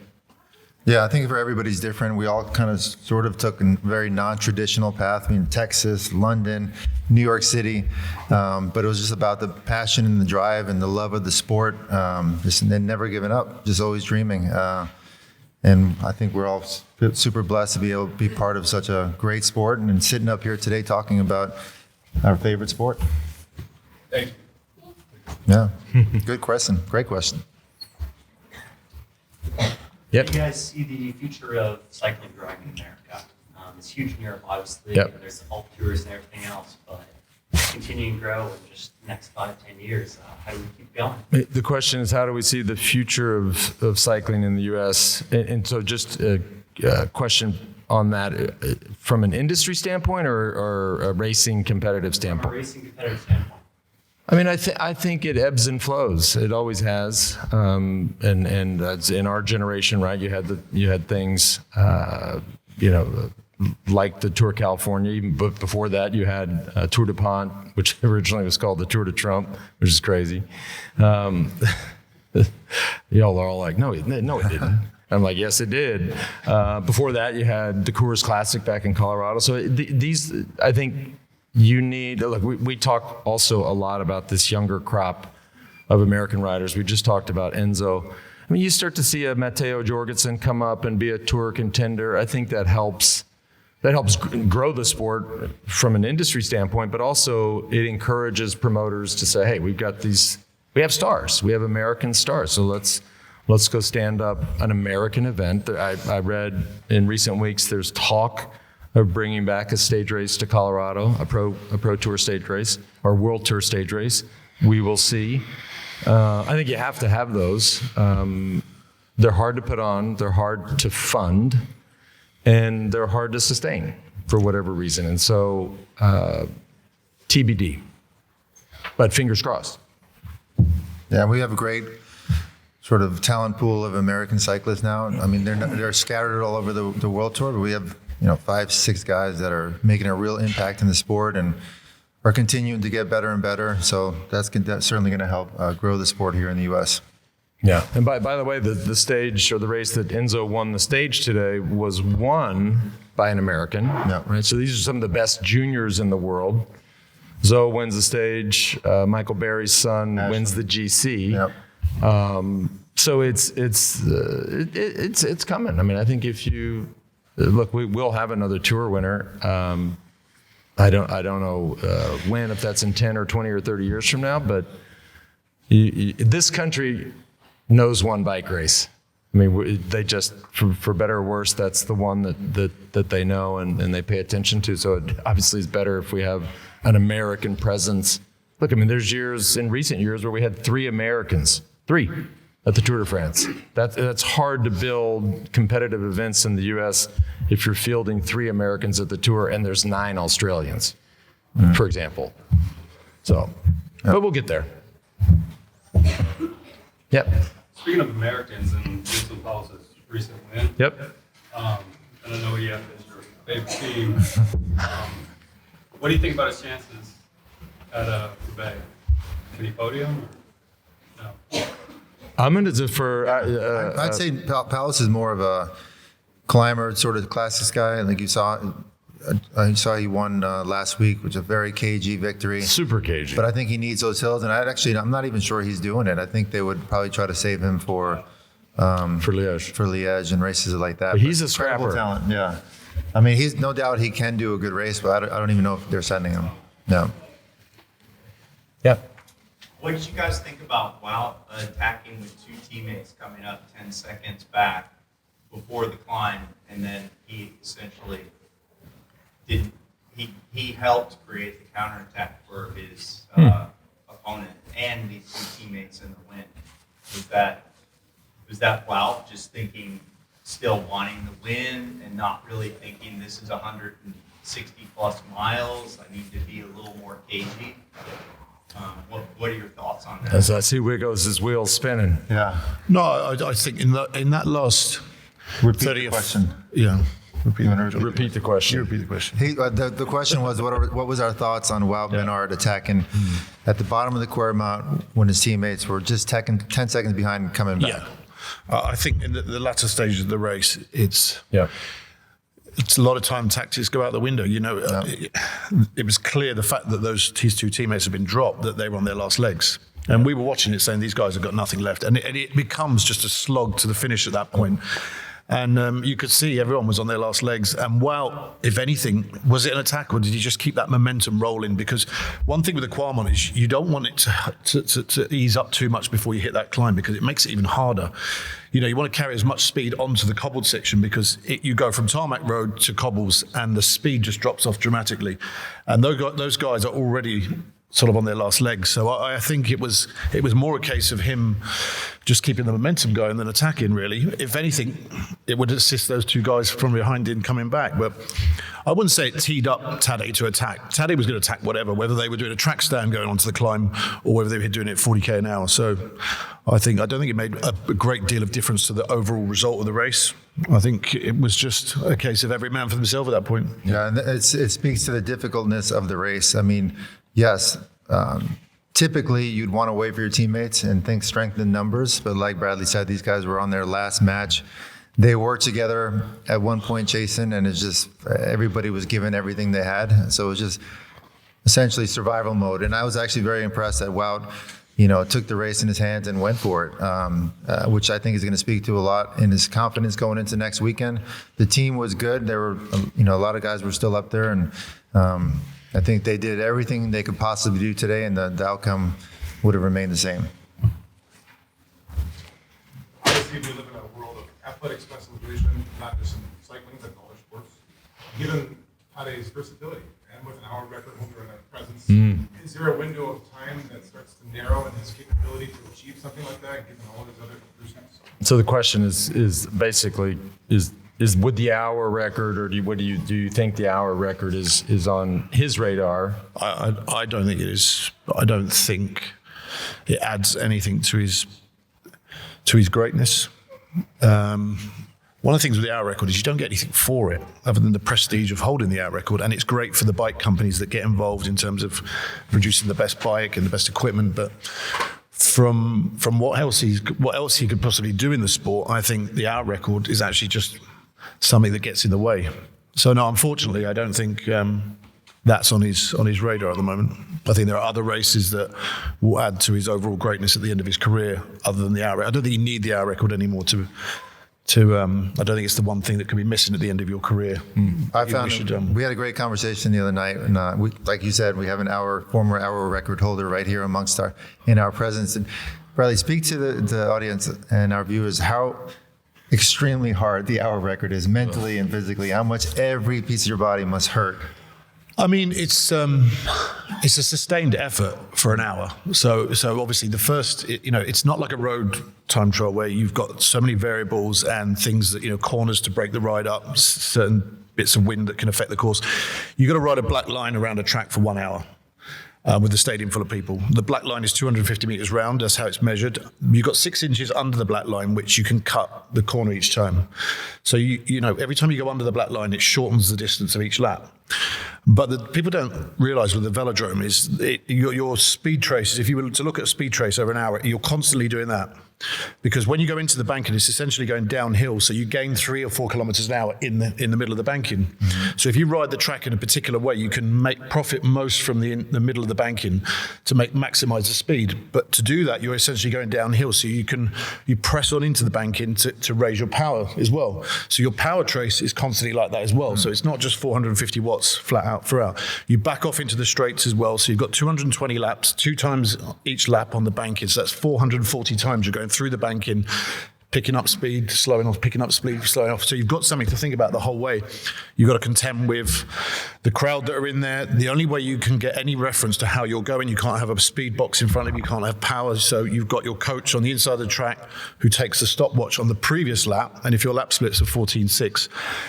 Yeah, I think for everybody's different. We all kind of sort of took a very non-traditional path. I mean, Texas, London, New York City, but it was just about the passion and the drive and the love of the sport, just and never giving up, just always dreaming. And I think we're all super blessed to be able to be part of such a great sport and sitting up here today talking about our favorite sport. Thank you. Yeah, good question. Great question. Yep. How do you guys see the future of cycling growing in America? It's huge in Europe, obviously. Yep. There's the Alp tours and everything else, but continuing to grow in just the next 5-10 years, how do we keep going? The question is, how do we see the future of cycling in the U.S.? And so just a question on that, from an industry standpoint or a racing competitive From a standpoint? racing competitive standpoint. I mean, I think it ebbs and flows. It always has, and that's in our generation, right? You had things, like the Tour California. Even before that, you had Tour de Pont, which originally was called the Tour de Trump, which is crazy. Y'all are all like, no, it didn't. I'm like, yes, it did. Before that, you had the Coors Classic back in Colorado. So these, I think. You need, look, we talk also a lot about this younger crop of American riders. We just talked about Enzo. I mean, you start to see a Mathieu Jorgensen come up and be a tour contender. I think that helps grow the sport from an industry standpoint, but also it encourages promoters to say, hey, we have stars. We have American stars. So let's go stand up an American event. I read in recent weeks there's talk of bringing back a stage race to Colorado, a pro tour stage race or world tour stage race. We will see. I think you have to have those. They're hard to put on, they're hard to fund, and they're hard to sustain for whatever reason. And so TBD, but fingers crossed. Yeah, we have a great sort of talent pool of American cyclists now. I mean, they're scattered all over the world tour, but we have 5-6 guys that are making a real impact in the sport and are continuing to get better and better. So that's certainly going to help grow the sport here in the U.S. Yeah, and by the way, the stage or the race that Enzo won the stage today was won by an American. Yeah. Right. So these are some of the best juniors in the world. Zoe wins the stage. Michael Berry's son wins the GC. Yep. So it's coming. I mean, I think if you look, we will have another tour winner. I don't know when, if that's in 10 or 20 or 30 years from now, but this country knows one bike race. I mean, they just, for better or worse, that's the one that they know and they pay attention to. So it obviously is better if we have an American presence. Look, I mean, there's years, in recent years, where we had 3 Americans, 3 at the Tour de France. That's hard to build competitive events in the U.S. if you're fielding 3 Americans at the Tour and there's 9 Australians, for example. So, but we'll get there. Yep. Speaking of Americans and Jason Powell's recent win, Yep. and I know EF is your favorite team. What do you think about his chances at Roubaix? Can he podium? Or no? I'm going to defer. I'd say Powless is more of a climber, sort of classics guy. Like you saw he won last week, which is a very cagey victory. Super cagey. But I think he needs those hills, and I'm not even sure he's doing it. I think they would probably try to save him for Liège and races like that. But he's a incredible scrapper. talent. Yeah, I mean, he's no doubt he can do a good race, but I don't even know if they're sending him. No. Yep. What did you guys think about Wout attacking with 2 teammates coming up 10 seconds back before the climb, and then he essentially he helped create the counterattack for his opponent and these 2 teammates in the win? Was that Wout just thinking, still wanting to win and not really thinking this is 160 plus miles, I need to be a little more cagey? What are your thoughts on that? As I see Wiggles' wheels spinning. Yeah. No, I think in that last Repeat 30th the question. Yeah. You wanna Repeat the question. You repeat the question. The question was, what was our thoughts on Wout van Aert attacking at the bottom of the Quermount when his teammates were just 10 seconds behind coming back? Yeah. I think in the latter stages of the race, it's Yeah. a lot of time tactics go out the window. It was clear the fact that his two teammates had been dropped, that they were on their last legs. And we were watching it saying these guys have got nothing left. And it becomes just a slog to the finish at that point. And you could see everyone was on their last legs. And Wout, if anything, was it an attack or did he just keep that momentum rolling? Because one thing with the Quermount is you don't want it to ease up too much before you hit that climb because it makes it even harder. You want to carry as much speed onto the cobbled section because you go from tarmac road to cobbles and the speed just drops off dramatically. And those guys are already sort of on their last legs. So I think it was more a case of him just keeping the momentum going than attacking, really. If anything, it would assist those two guys from behind in coming back. But I wouldn't say it teed up Tadej to attack. Tadej was going to attack whatever, whether they were doing a track stand going onto the climb or whether they were doing it 40k an hour. So I don't think it made a great deal of difference to the overall result of the race. I think it was just a case of every man for themselves at that point. Yeah, and it speaks to the difficultness of the race. I mean, yes, typically you'd want to wait for your teammates and think strength in numbers, but like Bradley said, these guys were on their last match. They were together at one point chasing, and it's just everybody was giving everything they had. So it was just essentially survival mode. And I was actually very impressed that Wout, took the race in his hands and went for it, which I think is going to speak to a lot in his confidence going into next weekend. The team was good. There were, a lot of guys were still up there, and I think they did everything they could possibly do today, and the outcome would have remained the same. Obviously, we live in a world of athletic specialization, not just in cycling, but in all sports. Given Tadej's versatility and with an hour record holder and a presence, is there a window of time that starts to narrow in his capability to achieve something like that, given all his other pursuits? So the question is basically is with the hour record, or do you think the hour record is on his radar? I don't think it is. I don't think it adds anything to his greatness. One of the things with the hour record is you don't get anything for it other than the prestige of holding the hour record, and it's great for the bike companies that get involved in terms of producing the best bike and the best equipment. But from what else he could possibly do in the sport, I think the hour record is actually just something that gets in the way. So no, unfortunately, I don't think that's on his radar at the moment. I think there are other races that will add to his overall greatness at the end of his career, other than the hour record. I don't think you need the hour record anymore to. I don't think it's the one thing that can be missing at the end of your career. I found we had a great conversation the other night, and like you said, we have former hour record holder right here amongst in our presence. And Bradley, speak to the audience and our viewers how extremely hard the hour record is mentally and physically. How much every piece of your body must hurt. I mean, it's a sustained effort for an hour. So obviously the first, it's not like a road time trial where you've got so many variables and things that, corners to break the ride up, certain bits of wind that can affect the course. You've got to ride a black line around a track for 1 hour. With the stadium full of people. The black line is 250 meters round. That's how it's measured. You've got 6 inches under the black line, which you can cut the corner each time. So, every time you go under the black line, it shortens the distance of each lap. But the people don't realize with the velodrome is your speed traces, if you were to look at a speed trace over an hour, you're constantly doing that. Because when you go into the banking, it's essentially going downhill. So you gain 3 or 4 kilometers an hour in the middle of the banking. Mm-hmm. So if you ride the track in a particular way, you can profit most from the middle of the banking to maximize the speed. But to do that, you're essentially going downhill. So you press on into the banking to raise your power as well. So your power trace is constantly like that as well. Mm-hmm. So it's not just 450 watts flat out throughout. You back off into the straights as well. So you've got 220 laps, 2 times each lap on the banking. So that's 440 times you're going through the banking, picking up speed, slowing off, picking up speed, slowing off. So you've got something to think about the whole way. You've got to contend with the crowd that are in there. The only way you can get any reference to how you're going, you can't have a speed box in front of you, you can't have power. So you've got your coach on the inside of the track who takes the stopwatch on the previous lap. And if your lap splits are 14.6,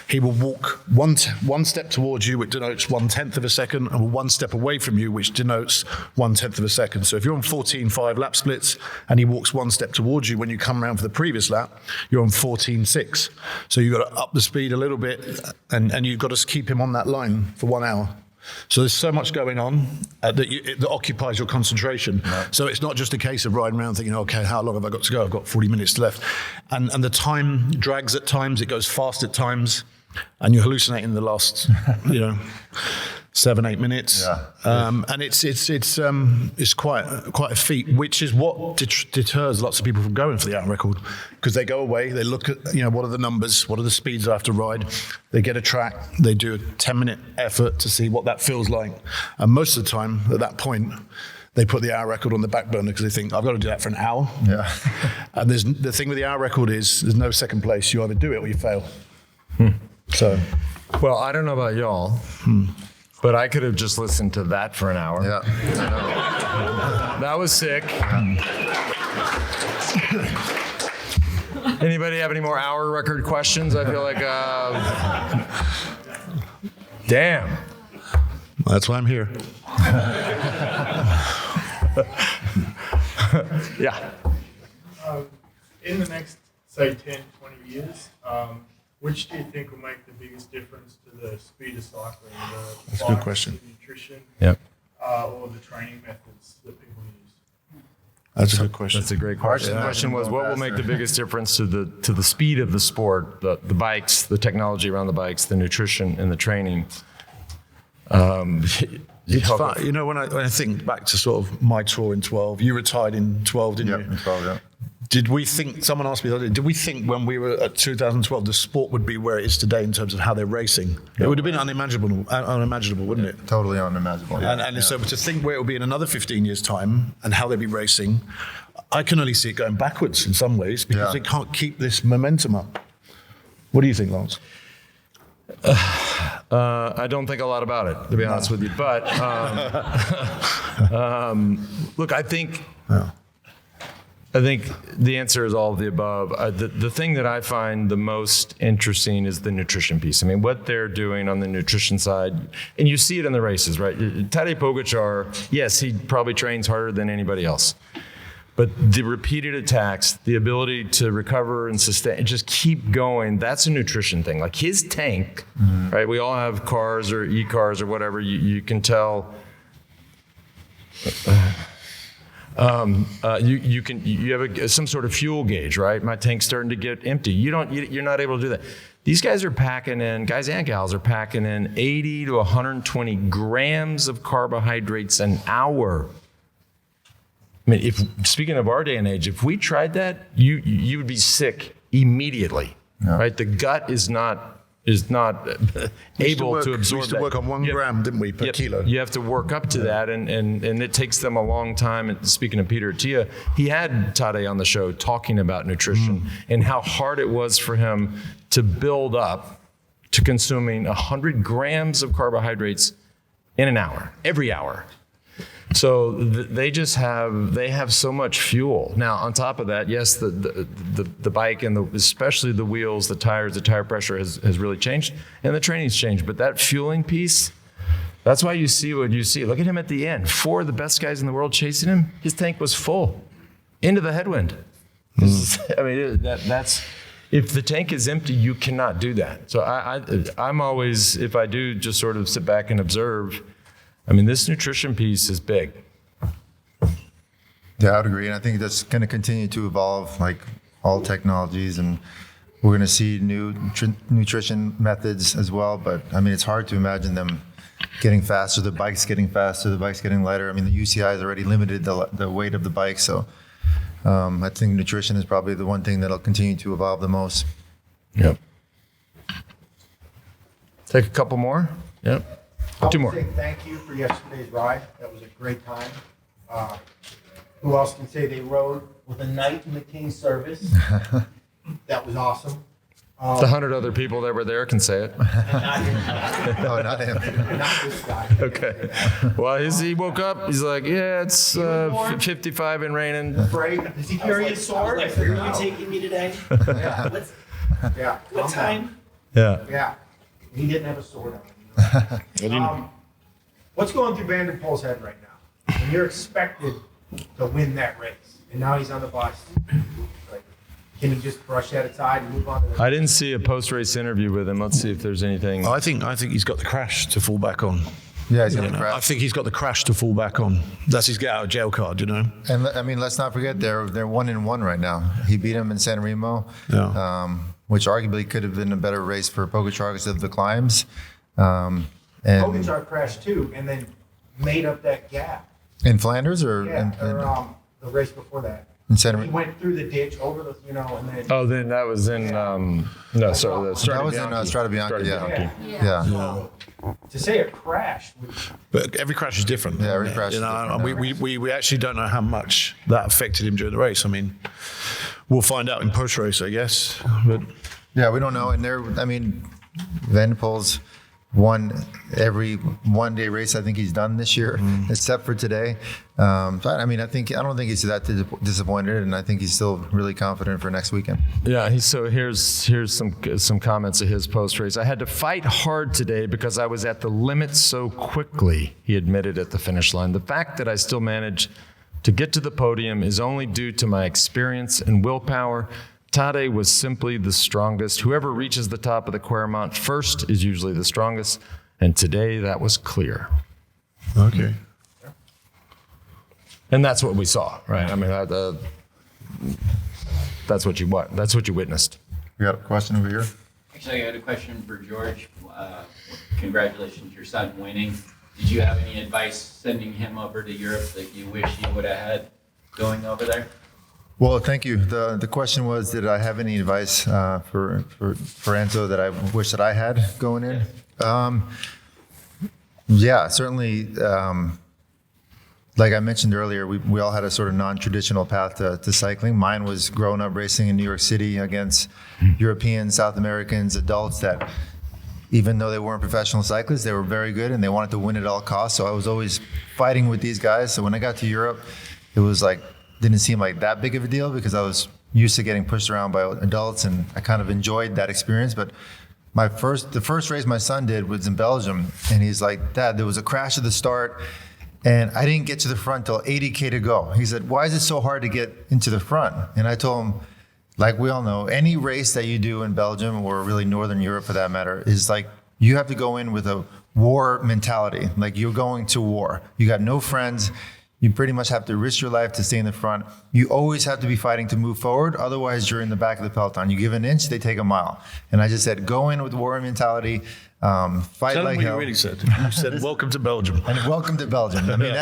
he will walk one step towards you, which denotes 1/10 of a second, and one step away from you, which denotes 1/10 of a second. So if you're on 14.5 lap splits and he walks one step towards you when you come around for the previous lap, you're on 14.6. So you've got to up the speed a little bit, and you've got to keep him on that line for 1 hour. So there's so much going on that occupies your concentration. Right. So it's not just a case of riding around thinking, okay, how long have I got to go? I've got 40 minutes left. And the time drags at times, it goes fast at times, and you're hallucinating the last, 7-8 minutes. Yeah. And it's quite a feat, which is what deters lots of people from going for the hour record, because they go away, they look at what are the numbers, what are the speeds I have to ride, they get a track, they do a 10-minute effort to see what that feels like, and most of the time at that point they put the hour record on the back burner because they think, I've got to do that for an hour. Yeah. And the thing with the hour record is there's no second place. You either do it or you fail. So, well, I don't know about y'all. But I could have just listened to that for an hour. Yeah, I know. That was sick. Anybody have any more hour record questions? I feel like, damn. That's why I'm here. Yeah. In the next, say, 10, 20 years, which do you think will make the biggest difference to the speed of cycling? That's a good question. The nutrition, yep. Or the training methods that people use? That's a good question. That's a great question. The question was, what will make the biggest difference to the speed of the sport, the bikes, the technology around the bikes, the nutrition, and the training? It's fun. When I think back to sort of my tour in 12, you retired in 12, didn't you? In 12, yeah. Did we think, someone asked me the other day, did we think when we were at 2012 the sport would be where it is today in terms of how they're racing? It would have been unimaginable, wouldn't it? Totally unimaginable. And so to think where it will be in another 15 years' time and how they'll be racing, I can only see it going backwards in some ways because they can't keep this momentum up. What do you think, Lance? I don't think a lot about it, to be honest with you. But look, I think the answer is all of the above. The thing that I find the most interesting is the nutrition piece. I mean, what they're doing on the nutrition side, and you see it in the races, right? Tadej Pogačar, yes, he probably trains harder than anybody else. But the repeated attacks, the ability to recover and sustain, just keep going, that's a nutrition thing. Like his tank, right? We all have cars or e-cars or whatever. You can tell. You have some sort of fuel gauge, right? My tank's starting to get empty. You're not able to do that. These guys are packing in, guys and gals are packing in 80 to 120 grams of carbohydrates an hour. I mean, speaking of our day and age, if we tried that, you would be sick immediately, right? The gut is not able to absorb that. We used to work on 1 gram, didn't we, per kilo? You have to work up to that, and it takes them a long time. And speaking of Peter Attia, he had Tadej on the show talking about nutrition and how hard it was for him to build up to consuming 100 grams of carbohydrates in an hour, every hour. So they have so much fuel. Now, on top of that, yes, the bike and especially the wheels, the tires, the tire pressure has really changed, and the training's changed. But that fueling piece, that's why you see what you see. Look at him at the end. 4 of the best guys in the world chasing him. His tank was full, into the headwind. I mean, that's if the tank is empty, you cannot do that. So I'm always, if I do just sort of sit back and observe. I mean, this nutrition piece is big. Yeah, I would agree. And I think that's going to continue to evolve, like all technologies. And we're going to see new nutrition methods as well. But, I mean, it's hard to imagine them getting faster. The bike's getting faster. The bike's getting lighter. I mean, the UCI has already limited the weight of the bike. So I think nutrition is probably the one thing that'll continue to evolve the most. Yep. Take a couple more. Yep. 2 more. Thank you for yesterday's ride. That was a great time. Who else can say they rode with a knight in the King's service? That was awesome. The 100 other people that were there can say it. No, not him. Not this guy. Okay. Well, he woke up. He's like, yeah, it's 55 and raining. Afraid? Does he carry his sword? Like, where are you taking me today? Yeah. What's, Yeah. what time? Yeah. Yeah. He didn't have a sword on him. What's going through Vanderpool's head right now? When you're expected to win that race, and now he's on the bus. Like, can he just brush that aside and move on to the I didn't see a post-race interview with him. Let's see if there's anything. I think he's got the crash to fall back on. Yeah, he's got You the know, I crash. think he's got the crash to fall back on. That's his get out of jail card, you know. And I mean, let's not forget they're 1-1 right now. He beat him in San Remo, which arguably could have been a better race for Pogacar because of the climbs. And Pogacar crashed too, and then made up that gap. in Flanders or The race before that. in San He Remo. went through the ditch over the, and then. Oh, then that was in no, sorry, the That was in Strade Bianche. Yeah. To say it crashed, which But every crash is different. Yeah, every crash You is know, different. we actually don't know how much that affected him during the race. I mean, we'll find out in post race, I guess. But Yeah, we don't know. And Vanderpool's won every one-day race I think he's done this year, except for today. But I mean, I don't think he's that disappointed, and I think he's still really confident for next weekend. Yeah, so here's some comments of his post race. I had to fight hard today because I was at the limit so quickly, he admitted at the finish line. The fact that I still managed to get to the podium is only due to my experience and willpower. Tadej was simply the strongest. Whoever reaches the top of the Quaremont first is usually the strongest, and today that was clear. okay. And that's what we saw, right? I mean, that's what you witnessed. We got a question over here. Actually, I got a question for George. Congratulations, your son winning. Did you have any advice sending him over to Europe that you wish you would have had going over there? Well, thank you. The question was, did I have any advice for Enzo that I wish that I had going in? Yeah, certainly. Like I mentioned earlier, we all had a sort of non-traditional path to cycling. Mine was growing up racing in New York City against Europeans, South Americans, adults that, even though they weren't professional cyclists, they were very good and they wanted to win at all costs. So I was always fighting with these guys. So when I got to Europe, it was like, didn't seem like that big of a deal because I was used to getting pushed around by adults and I kind of enjoyed that experience. But the first race my son did was in Belgium, and he's like, Dad, there was a crash at the start and I didn't get to the front till 80K to go. He said, why is it so hard to get into the front? And I told him, like we all know, any race that you do in Belgium or really Northern Europe for that matter is like, you have to go in with a war mentality. Like you're going to war. You got no friends. You pretty much have to risk your life to stay in the front. You always have to be fighting to move forward. Otherwise, you're in the back of the peloton. You give an inch, they take a mile. And I just said, go in with war mentality, fight Tell like him what hell. you really said. You said, welcome to Belgium. And welcome to Belgium. I mean,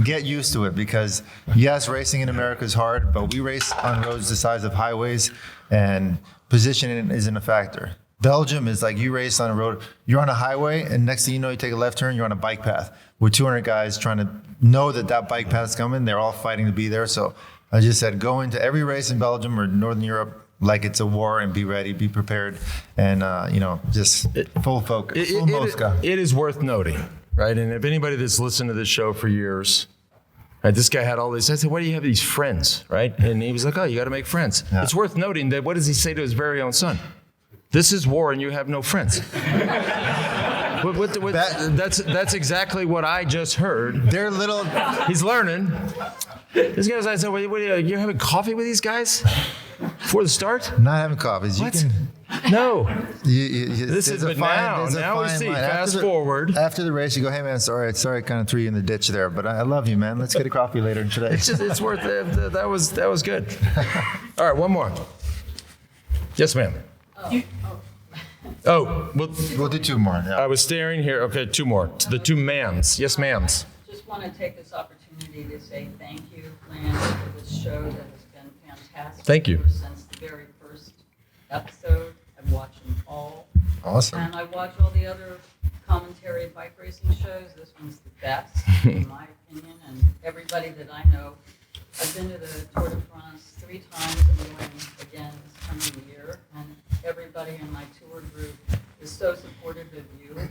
get used to it because, yes, racing in America is hard, but we race on roads the size of highways, and positioning isn't a factor. Belgium is like you race on a road, you're on a highway, and next thing you know, you take a left turn, you're on a bike path with 200 guys trying to know that bike path is coming. They're all fighting to be there. So I just said, go into every race in Belgium or Northern Europe like it's a war and be ready, be prepared, and just full focus. Full Mosca. It is worth noting, right? And if anybody that's listened to this show for years, right, this guy had all this. I said, why do you have these friends, right? And he was like, oh, you got to make friends. Yeah. It's worth noting that what does he say to his very own son? This is war and you have no friends. That's exactly what I just heard. They're little. He's learning. This guy's like, so you're having coffee with these guys before the start? Not having coffees. What? No. This is but now we see. Fast forward. After the race, you go, hey man, sorry, I kind of threw you in the ditch there, but I love you, man. Let's get a coffee later today. It's worth it. That was good. All right, one more. Yes, ma'am. We'll do two more. Yeah. I was staring here. Okay, two more. The two ma'ams. Yes, ma'ams. Just want to take this opportunity to say thank you, Lance, for this show that has been fantastic. Thank you. Since the very first episode, I've watched them all. Awesome. And I watch all the other commentary bike racing shows. This one's the best, in my opinion, and everybody that I know I've been to the Tour de France 3 times and going again this coming year. And everybody in my tour group is so supportive of you.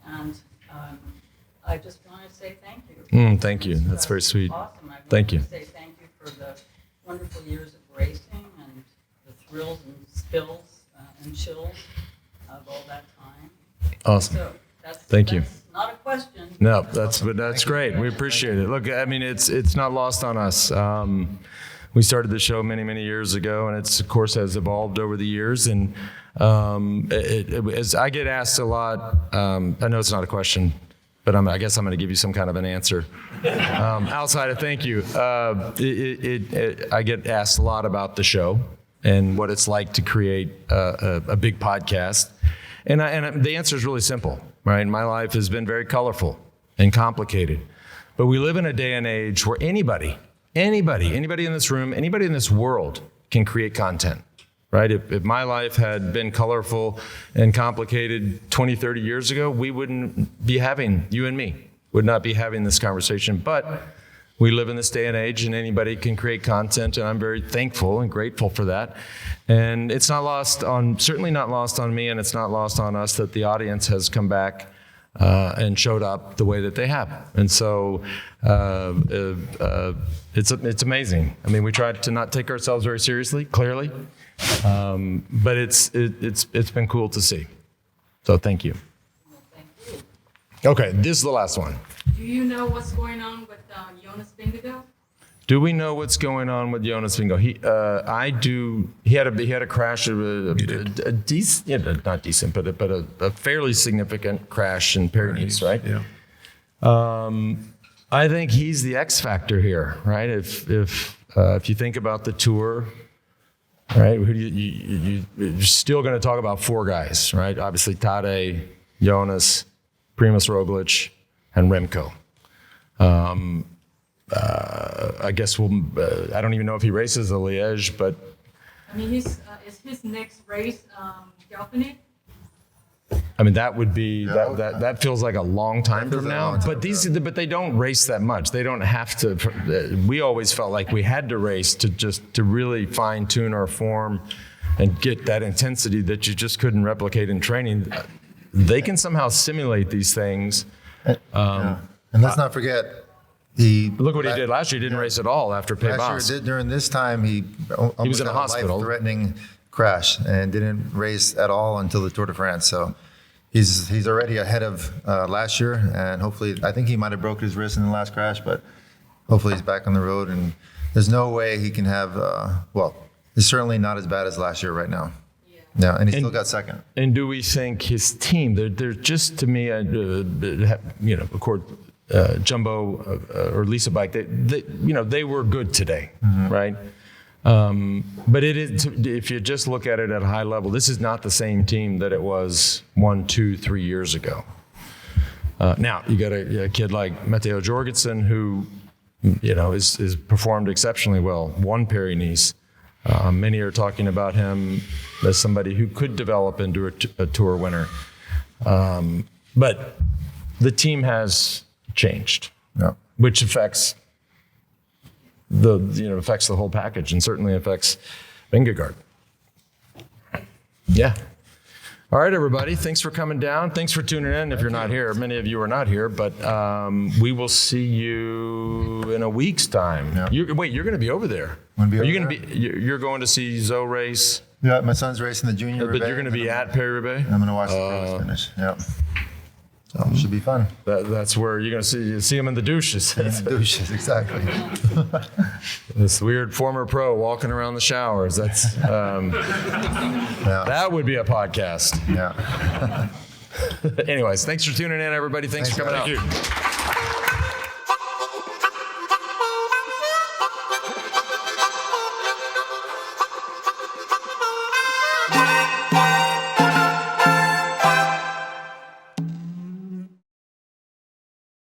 And I just want to say thank you. Thank you. That's very sweet. Awesome. I Thank you. want to say thank you for the wonderful years of racing and the thrills and spills and chills of all that time. Awesome. So that's not a question. No, that's great. We appreciate it. Look, I mean, it's not lost on us. We started the show many years ago, and it's of course has evolved over the years. And as I get asked a lot, I know it's not a question, but I guess I'm going to give you some kind of an answer outside of thank you. I get asked a lot about the show and what it's like to create a big podcast, and the answer is really simple. Right, my life has been very colorful and complicated, but we live in a day and age where anybody in this room, anybody in this world can create content. Right? If my life had been colorful and complicated 20, 30 years ago, we wouldn't be having, you and me, would not be having this conversation. But we live in this day and age, and anybody can create content, and I'm very thankful and grateful for that. And it's certainly not lost on me, and it's not lost on us that the audience has come back and showed up the way that they have. And so it's amazing. I mean, we try to not take ourselves very seriously, clearly, but it's been cool to see. So thank you. Well, thank you. Okay, this is the last one. Do you know what's going on with Jonas Vingegaard? Do we know what's going on with Jonas Vingegaard? I do. He had a crash, a decent, not decent, but a fairly significant crash in Paris, right? Yeah. I think he's the X factor here, right? If you think about the tour, right? Who do you're still going to talk about 4 guys, right? Obviously, Tadej, Jonas, Primož Roglič, and Remco. I guess I don't even know if he races the Liège, but I mean, is his next race Dauphiné? I mean that would be that feels like a long time from now. But they don't race that much. They don't have to. We always felt like we had to race to really fine tune our form and get that intensity that you just couldn't replicate in training. They can somehow simulate these things. And let's not forget. Look what he did last year. He didn't race at all after Pays Last year, during this time, he was in a hospital, life-threatening crash, and didn't race at all until the Tour de France. So he's already ahead of last year, and hopefully, I think he might have broke his wrist in the last crash, but hopefully he's back on the road. And there's no way he can have. It's certainly not as bad as last year right now. Yeah, and he still got second. And do we think his team? They're just to me, of course. Jumbo or Lisa Bike, they were good today, right? But it is, if you just look at it at a high level, this is not the same team that it was 1, 2, 3 years ago. Now you got a kid like Mathieu Jorgensen who, is performed exceptionally well. Won Paris-Nice. Many are talking about him as somebody who could develop into a tour winner. But the team has changed, which affects the whole package, and certainly affects Vingegaard. Yeah. All right, everybody. Thanks for coming down. Thanks for tuning in. If you're not here, many of you are not here, but we will see you in a week's time. Yeah. You're going to be over there. You're going to see Zoe race? Yeah, my son's racing the junior. But you're going to be at Paris-Roubaix? I'm going to watch the Powless finish. Yeah. So it should be fun. That's where you're going to see him in the douches. In the douches, exactly. This weird former pro walking around the showers. That's that would be a podcast. Yeah. Anyways, thanks for tuning in, everybody. Thanks for coming out. Thank you.